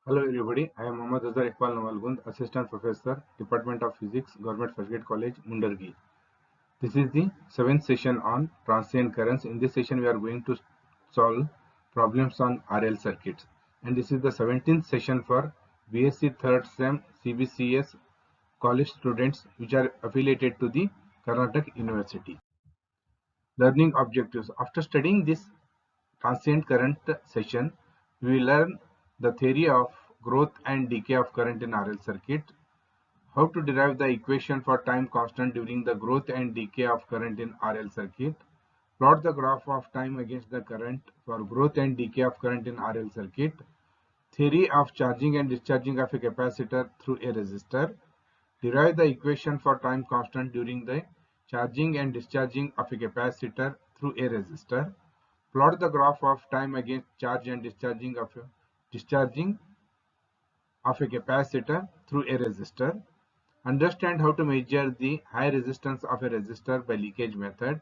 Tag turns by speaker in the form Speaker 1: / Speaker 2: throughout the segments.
Speaker 1: Hello everybody, I am Mohammad Azhar Iqbal Nawalgund, Assistant Professor, Department of Physics, Government First Grade College, Mundargi. This is the 7th session on transient currents. In this session, we are going to solve problems on RL circuits. And this is the 17th session for BSc 3rd SEM CBCS college students which are affiliated to the Karnataka University. Learning objectives. After studying this transient current session, we will learn the theory of growth and decay of current in RL circuit, how to derive the equation for time constant during the growth and decay of current in RL circuit, plot the graph of time against the current for growth and decay of current in RL circuit, theory of charging and discharging of a capacitor through a resistor, derive the equation for time constant during the charging and discharging of a capacitor through a resistor, plot the graph of time against charge and discharging of a capacitor through a resistor, understand how to measure the high resistance of a resistor by leakage method,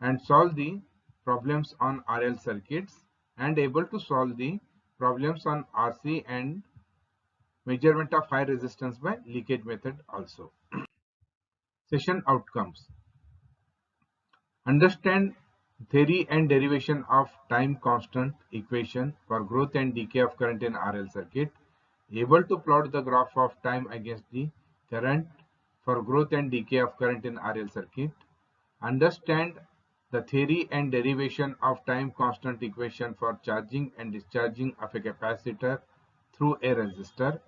Speaker 1: and solve the problems on RL circuits, and able to solve the problems on RC and measurement of high resistance by leakage method also. Session outcomes. Understand theory and derivation of time constant equation for growth and decay of current in RL circuit. Able to plot the graph of time against the current for growth and decay of current in RL circuit. Understand the theory and derivation of time constant equation for charging and discharging of a capacitor through a resistor.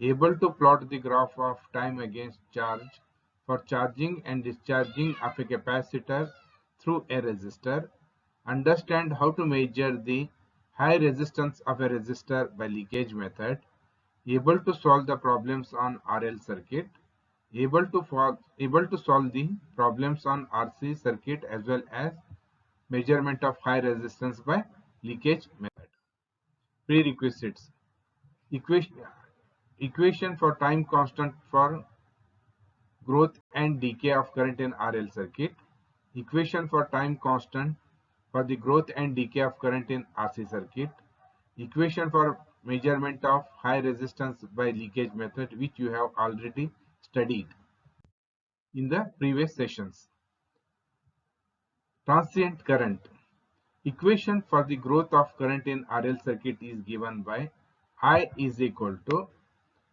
Speaker 1: Able to plot the graph of time against charge for charging and discharging of a capacitor through a resistor. Understand how to measure the high resistance of a resistor by leakage method. Able to solve the problems on RL circuit. Able to solve the problems on RC circuit as well as measurement of high resistance by leakage method. Prerequisites. Equation for time constant for growth and decay of current in RL circuit. Equation for time constant for the growth and decay of current in RC circuit. Equation for measurement of high resistance by leakage method, which you have already studied in the previous sessions. Transient current. Equation for the growth of current in RL circuit is given by I is equal to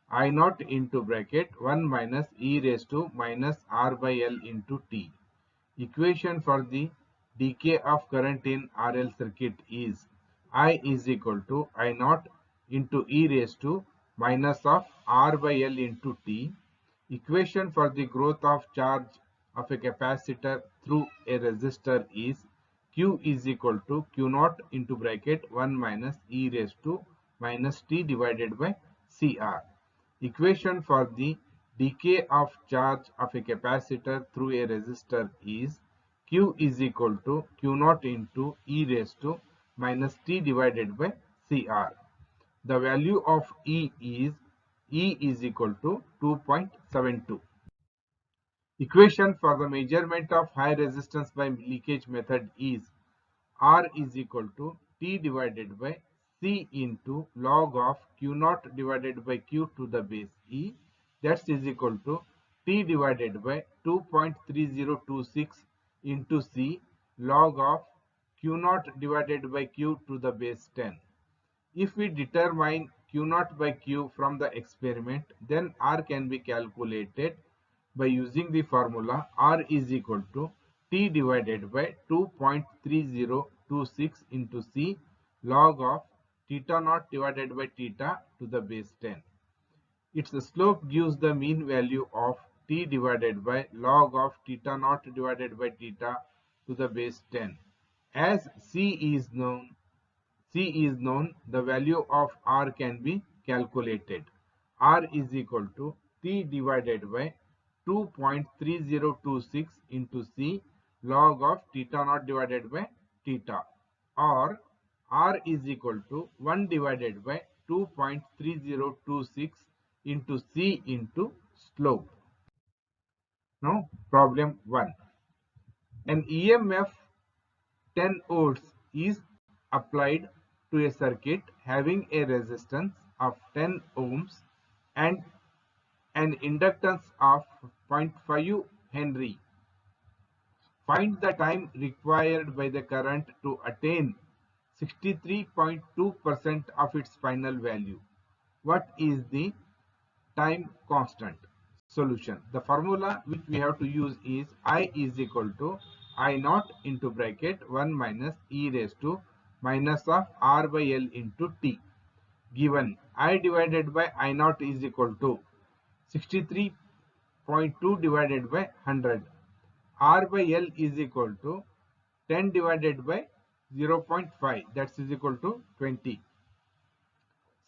Speaker 1: I naught into bracket 1 minus e raised to minus r by L into t. Equation for the decay of current in RL circuit is I is equal to I naught into e raised to minus of r by L into t. Equation for the growth of charge of a capacitor through a resistor is Q is equal to Q naught into bracket 1 minus e raised to minus t divided by CR. Equation for the decay of charge of a capacitor through a resistor is Q is equal to Q naught into e raised to minus t divided by CR. The value of E is equal to 2.72. Equation for the measurement of high resistance by leakage method is R is equal to T divided by C into log of Q naught divided by Q to the base E, that is equal to T divided by 2.3026 into C log of Q naught divided by Q to the base 10. If we determine Q naught by Q from the experiment, then R can be calculated by using the formula R is equal to T divided by 2.3026 into C log of theta naught divided by theta to the base 10. Its slope gives the mean value of T divided by log of theta naught divided by theta to the base 10. As C is known, the value of R can be calculated. R is equal to T divided by 2.3026 into C log of theta naught divided by theta, or R is equal to 1 divided by 2.3026 into C into slope. Now problem 1. An EMF 10 volts is applied to a circuit having a resistance of 10 ohms and an inductance of 0.5 Henry. Find the time required by the current to attain 63.2% of its final value. What is the time constant? Solution. The formula which we have to use is I is equal to I naught into bracket 1 minus e raised to minus of r by L into t. Given I divided by I naught is equal to 63.2 divided by 100. R by L is equal to 10 divided by 0.5, that is equal to 20.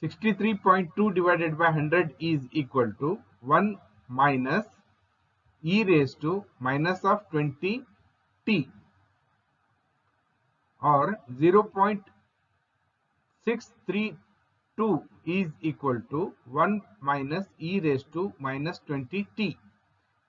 Speaker 1: 63.2 divided by 100 is equal to 1 minus e raised to minus of 20 t, or 0.632 is equal to 1 minus e raised to minus 20 t.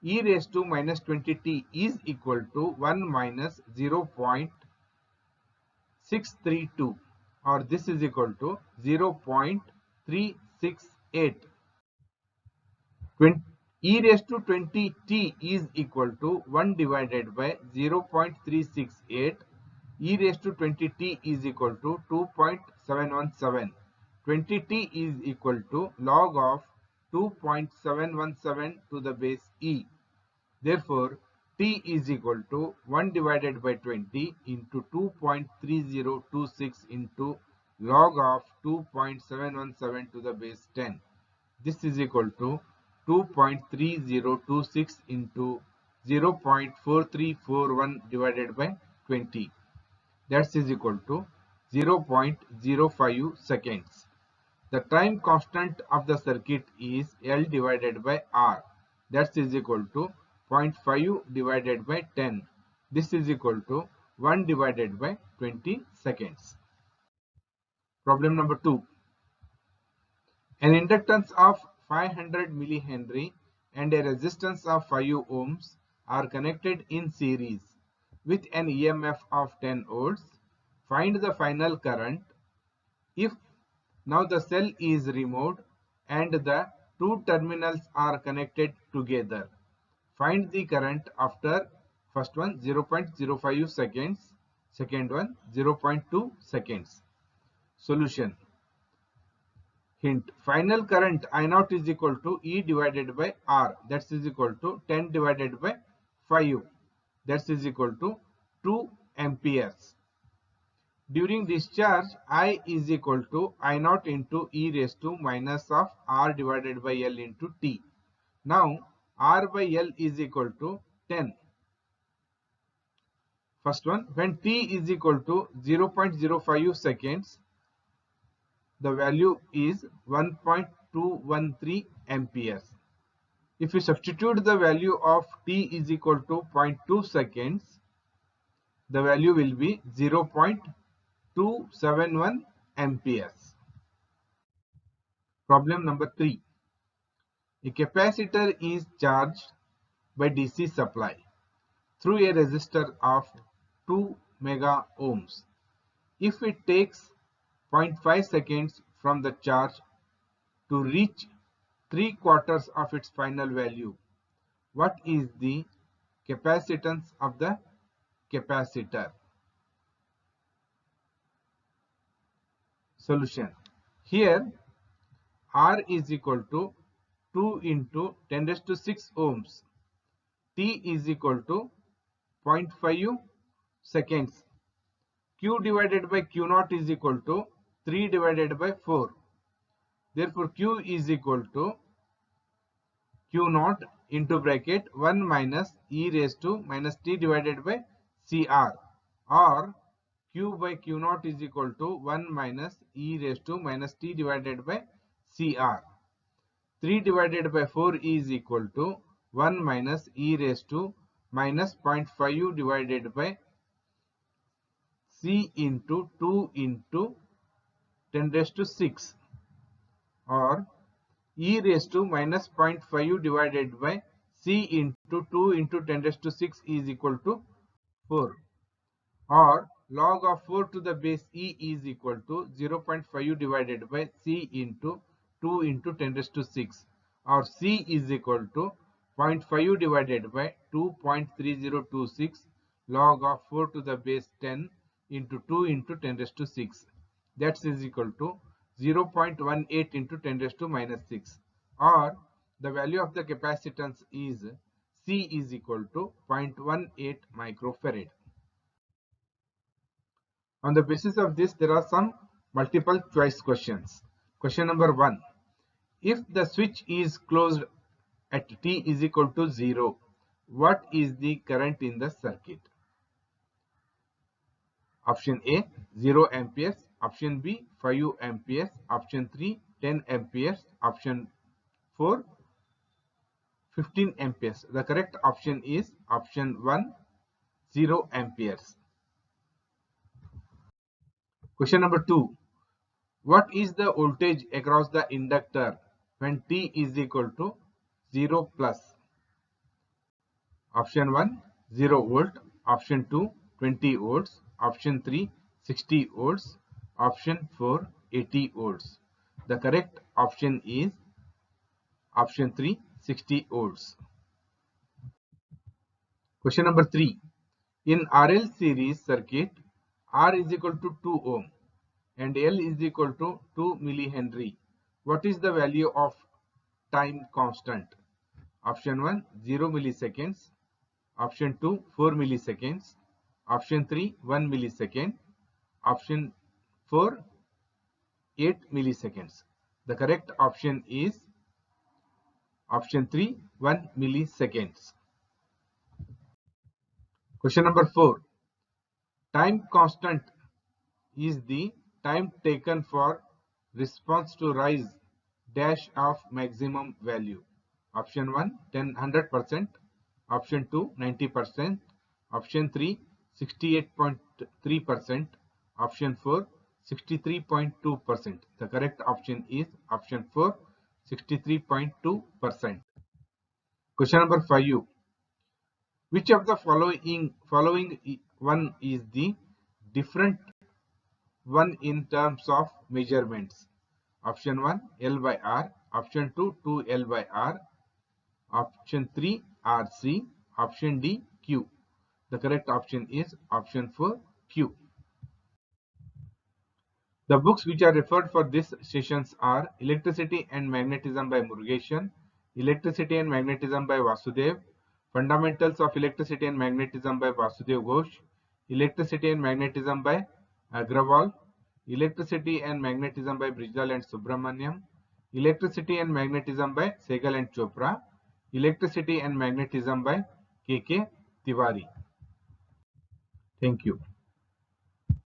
Speaker 1: E raised to minus 20 t is equal to 1 minus 0.632, or this is equal to 0.368. E raised to 20 t is equal to 1 divided by 0.368. E raised to 20 t is equal to 2.717. 20 t is equal to log of 2.717 to the base e. Therefore, t is equal to 1 divided by 20 into 2.3026 into log of 2.717 to the base 10. This is equal to 2.3026 into 0.4341 divided by 20. That is equal to 0.05 seconds. The time constant of the circuit is L divided by R. That is equal to 0.5 divided by 10. This is equal to 1 divided by 20 seconds. Problem number 2. An inductance of 500 millihenry and a resistance of 5 ohms are connected in series with an EMF of 10 volts. Find the final current if now the cell is removed and the two terminals are connected together. Find the current after first one 0.05 seconds, second one 0.2 seconds. Solution. Hint. Final current I naught is equal to E divided by R, that is equal to 10 divided by 5, that is equal to 2 amperes. During discharge, I is equal to I naught into e raised to minus of R divided by L into T. Now, R by L is equal to 10. First one, when T is equal to 0.05 seconds, the value is 1.213 amperes. If we substitute the value of T is equal to 0.2 seconds, the value will be 0.271 amperes. Problem number 3. A capacitor is charged by DC supply through a resistor of 2 mega ohms. If it takes 0.5 seconds from the charge to reach 3/4 of its final value, what is the capacitance of the capacitor? Solution. Here R is equal to 2 into 10 raised to 6 ohms. T is equal to 0.5 seconds. Q divided by Q naught is equal to 3 divided by 4. Therefore, Q is equal to Q naught into bracket 1 minus e raised to minus t divided by CR, or Q by Q naught is equal to 1 minus e raised to minus t divided by CR. 3 divided by 4 is equal to 1 minus e raised to minus 0.5 divided by C into 2 into 10 raised to 6, or e raised to minus 0.5 divided by C into 2 into 10 raised to 6 is equal to 4, or log of 4 to the base e is equal to 0.5 divided by C into 2 into 10 raised to 6, or C is equal to 0.5 divided by 2.3026 log of 4 to the base 10 into 2 into 10 raised to 6. That is equal to 0.18 into 10 raised to minus 6, or the value of the capacitance is C is equal to 0.18 microfarad. On the basis of this, there are some multiple choice questions. Question number 1. If the switch is closed at t is equal to 0, what is the current in the circuit? Option A, 0 amperes. Option B, 5 amperes. Option 3, 10 amperes. Option 4, 15 amperes. The correct option is option 1, 0 amperes. Question number 2. What is the voltage across the inductor when t is equal to 0 plus? Option 1, 0 volt. Option 2, 20 volts. Option 3, 60 volts. Option 4, 80 volts. The correct option is option 3, 60 volts. Question number 3. In RL series circuit, R is equal to 2 ohm and L is equal to 2 millihenry. What is the value of time constant? Option 1, 0 milliseconds. Option 2, 4 milliseconds. Option 3, 1 millisecond. Option 4, 8 milliseconds. The correct option is option 3, 1 milliseconds. Question number 4. Time constant is the time taken for response to rise dash of maximum value. Option 1, 100%. Option 2, 90%. Option 3, 68.3%. Option 4, 63.2%. The correct option is option 4, 63.2%. Question number 5. Which of the following one is the different one in terms of measurements? Option 1, L by R. Option 2, 2L by R. Option 3, RC. Option D, Q. The correct option is option 4, Q. The books which are referred for these sessions are Electricity and Magnetism by Murugesan, Electricity and Magnetism by Vasudev, Fundamentals of Electricity and Magnetism by Vasudev Ghosh, Electricity and Magnetism by Agrawal, Electricity and Magnetism by Brijlal and Subramaniam, Electricity and Magnetism by Sehgal and Chopra, Electricity and Magnetism by K.K. Tiwari. Thank you.